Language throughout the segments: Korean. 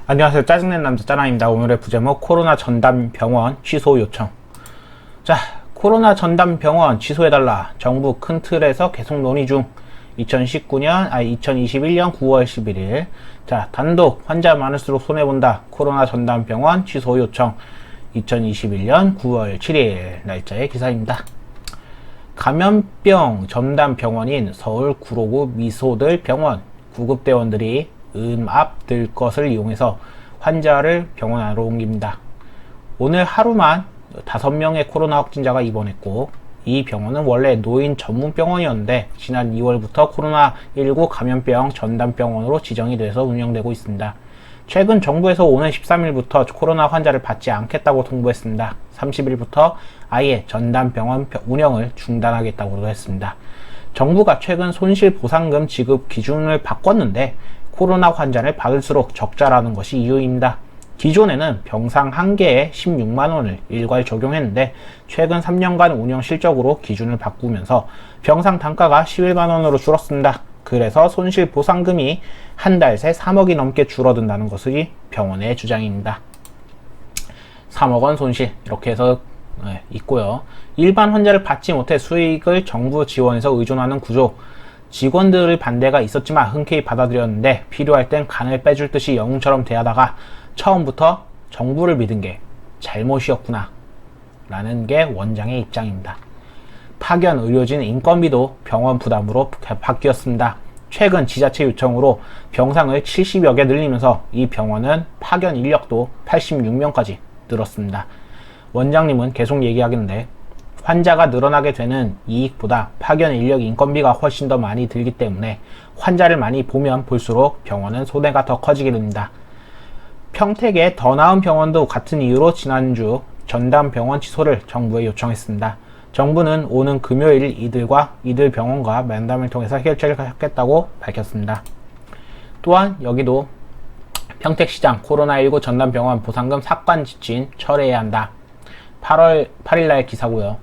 안녕하세요. 짜증낸 남자 짜나입니다. 오늘의 부제목 코로나 전담 병원 취소 요청. 자, 코로나 전담 병원 취소해달라. 정부 큰 틀에서 계속 논의 중. 2021년 9월 11일. 자, 단독 환자 많을수록 손해본다. 코로나 전담 병원 취소 요청. 2021년 9월 7일 날짜의 기사입니다. 감염병 전담 병원인 서울 구로구 미소들 병원 구급대원들이 앞 들 것을 이용해서 환자를 병원 안으로 옮깁니다. 오늘 하루만 5명의 코로나 확진자가 입원했고, 이 병원은 원래 노인 전문 병원이었는데 지난 2월부터 코로나19 감염병 전담병원으로 지정이 돼서 운영되고 있습니다. 최근 정부에서 오는 13일부터 코로나 환자를 받지 않겠다고 통보했습니다. 30일부터 아예 전담병원 운영을 중단하겠다고도 했습니다. 정부가 최근 손실보상금 지급 기준을 바꿨는데 코로나 환자를 받을수록 적자라는 것이 이유입니다. 기존에는 병상 1개에 16만원을 일괄 적용했는데 최근 3년간 운영 실적으로 기준을 바꾸면서 병상 단가가 11만원으로 줄었습니다. 그래서 손실보상금이 한 달 새 3억이 넘게 줄어든다는 것이 병원의 주장입니다. 3억원 손실 이렇게 해서 있고요. 일반 환자를 받지 못해 수익을 정부 지원에서 의존하는 구조. 직원들의 반대가 있었지만 흔쾌히 받아들였는데 필요할 땐 간을 빼줄 듯이 영웅처럼 대하다가 처음부터 정부를 믿은 게 잘못이었구나 라는 게 원장의 입장입니다. 파견 의료진 인건비도 병원 부담으로 바뀌었습니다. 최근 지자체 요청으로 병상을 70여 개 늘리면서 이 병원은 파견 인력도 86명까지 늘었습니다. 원장님은 계속 얘기하겠는데 환자가 늘어나게 되는 이익보다 파견 인력 인건비가 훨씬 더 많이 들기 때문에 환자를 많이 보면 볼수록 병원은 손해가 더 커지게 됩니다. 평택의 더 나은 병원도 같은 이유로 지난주 전담 병원 취소를 정부에 요청했습니다. 정부는 오는 금요일 이들 병원과 면담을 통해서 해결책을 하겠다고 밝혔습니다. 또한 여기도 평택시장 코로나19 전담병원 보상금 삭감 지침 철회해야 한다. 8월 8일날 기사고요.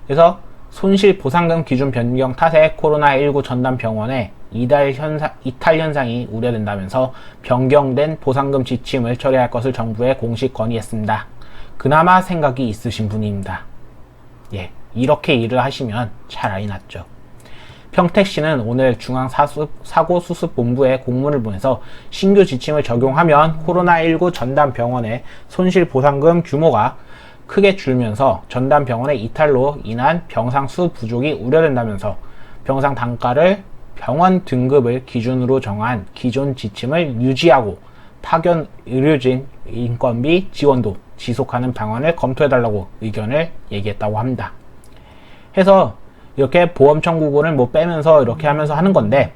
그래서 손실보상금 기준 변경 탓에 코로나19 전담병원에 이탈 현상이 우려된다면서 변경된 보상금 지침을 철회할 것을 정부에 공식 건의했습니다. 그나마 생각이 있으신 분입니다. 이렇게 일을 하시면 차라리 낫죠. 평택시는 오늘 중앙사고수습본부에 공문을 보내서 신규 지침을 적용하면 코로나19 전담병원의 손실보상금 규모가 크게 줄면서 전담병원의 이탈로 인한 병상 수 부족이 우려된다면서 병상 단가를 병원 등급을 기준으로 정한 기존 지침을 유지하고 파견 의료진 인건비 지원도 지속하는 방안을 검토해달라고 의견을 얘기했다고 합니다. 해서 이렇게 보험 청구권을 빼면서 이렇게 하면서 하는 건데,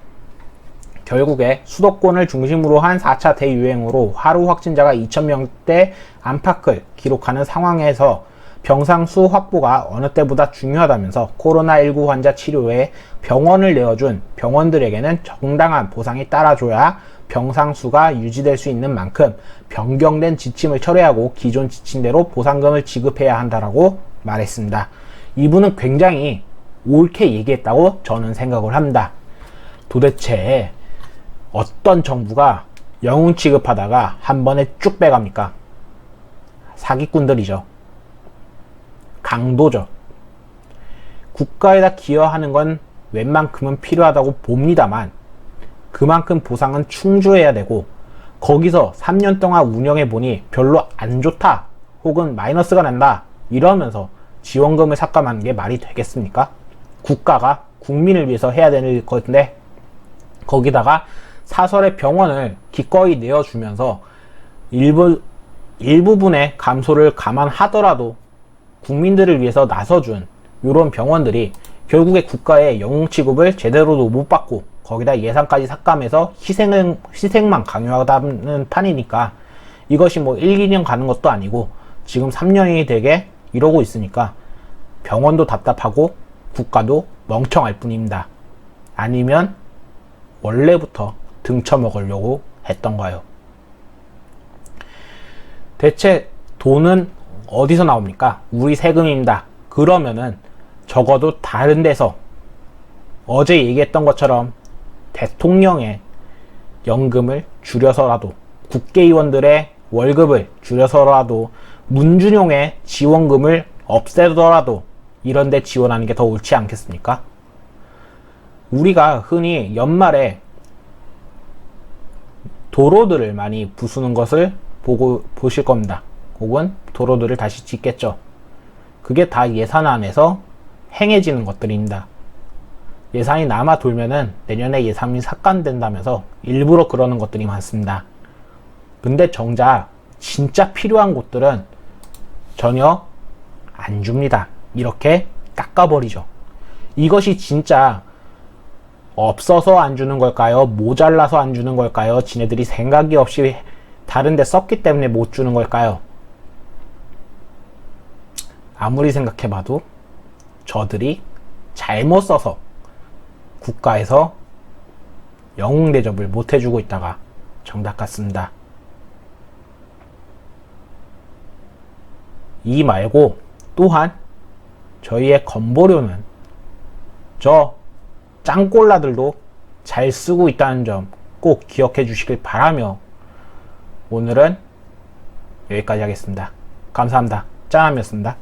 결국에 수도권을 중심으로 한 4차 대유행으로 하루 확진자가 2,000명대 안팎을 기록하는 상황에서 병상 수 확보가 어느 때보다 중요하다면서 코로나19 환자 치료에 병원을 내어준 병원들에게는 정당한 보상이 따라줘야 병상 수가 유지될 수 있는 만큼 변경된 지침을 철회하고 기존 지침대로 보상금을 지급해야 한다라고 말했습니다. 이분은 굉장히 옳게 얘기했다고 저는 생각을 합니다. 도대체 어떤 정부가 영웅 취급하다가 한 번에 쭉 빼갑니까? 사기꾼들이죠. 강도죠. 국가에다 기여하는 건 웬만큼은 필요하다고 봅니다만 그만큼 보상은 충주해야 되고, 거기서 3년 동안 운영해보니 별로 안 좋다 혹은 마이너스가 난다 이러면서 지원금을 삭감하는 게 말이 되겠습니까? 국가가 국민을 위해서 해야 되는 건데 거기다가 사설의 병원을 기꺼이 내어주면서 일부분의 감소를 감안하더라도 국민들을 위해서 나서준 이런 병원들이 결국에 국가의 영웅 취급을 제대로도 못 받고 거기다 예산까지 삭감해서 희생만 강요하다는 판이니까 이것이 1, 2년 가는 것도 아니고 지금 3년이 되게 이러고 있으니까 병원도 답답하고 국가도 멍청할 뿐입니다. 아니면 원래부터 등쳐먹으려고 했던가요? 대체 돈은 어디서 나옵니까? 우리 세금입니다. 그러면은 적어도 다른 데서 어제 얘기했던 것처럼 대통령의 연금을 줄여서라도 국회의원들의 월급을 줄여서라도 문준용의 지원금을 없애더라도 이런 데 지원하는 게 더 옳지 않겠습니까? 우리가 흔히 연말에 도로들을 많이 부수는 것을 보실 겁니다. 혹은 도로들을 다시 짓겠죠. 그게 다 예산 안에서 행해지는 것들입니다. 예산이 남아 돌면은 내년에 예산이 삭감된다면서 일부러 그러는 것들이 많습니다. 근데 정작 진짜 필요한 곳들은 전혀 안 줍니다. 이렇게 깎아버리죠. 이것이 진짜 없어서 안 주는 걸까요? 모자라서 안 주는 걸까요? 지네들이 생각이 없이 다른 데 썼기 때문에 못 주는 걸까요? 아무리 생각해봐도 저들이 잘못 써서 국가에서 영웅 대접을 못 해주고 있다가 정답 같습니다. 이 말고 또한 저희의 건보료는 저 짱꼴라들도 잘 쓰고 있다는 점 꼭 기억해 주시길 바라며 오늘은 여기까지 하겠습니다. 감사합니다. 짱함이었습니다.